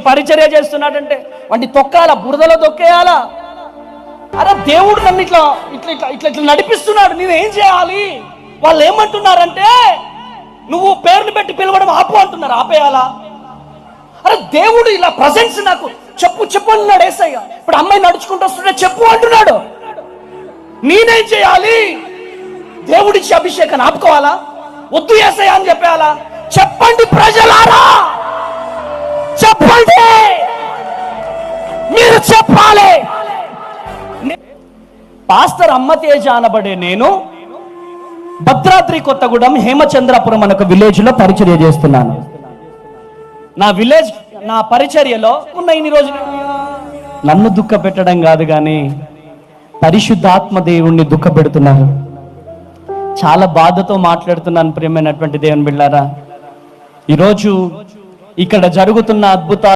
పరిచర్య చేస్తున్నాడంటే వాడిని తొక్కాలా, బురదలో తొక్కేయాలా? అరే దేవుడు నన్ను ఇట్లా ఇట్లా ఇట్లా ఇట్లా ఇట్లా నడిపిస్తున్నాడు, నేనేం చేయాలి? వాళ్ళు ఏమంటున్నారంటే నువ్వు పేర్లు పెట్టి పిలవడం ఆపు అంటున్నారు. ఆపేయాలా? అరే దేవుడు ఇలా ప్రజెన్స్ నాకు చెప్పు చెప్పు అంటున్నాడు యేసయ్య. ఇప్పుడు అమ్మాయి నడుచుకుంటూ వస్తుంటే చెప్పు అంటున్నాడు. నేనేం చేయాలి? దేవుడిచ్చి అభిషేకాన్ని ఆపుకోవాలా? వద్దు యేసయ్య అని చెప్పేయాలా? చెప్పండి ప్రజలారా, చెప్పండి, మీరు చెప్పాలి. పాస్టర్ అమ్మతేజ అనబడే నేను భద్రాద్రి కొత్తగూడెం హేమచంద్రాపురం అనే విలేజ్ లో పరిచర్య చేస్తున్నాను. నా పరిచర్యలో ఉన్న ఇన్ని రోజులు నన్ను దుఃఖ పెట్టడం కాదు కానీ పరిశుద్ధాత్మ దేవుణ్ణి దుఃఖ పెడుతున్నారు. చాలా బాధతో మాట్లాడుతున్నాను. ప్రియమైనటువంటి దేవుని బిడ్డలారా, ఈరోజు ఇక్కడ జరుగుతున్న అద్భుతాలు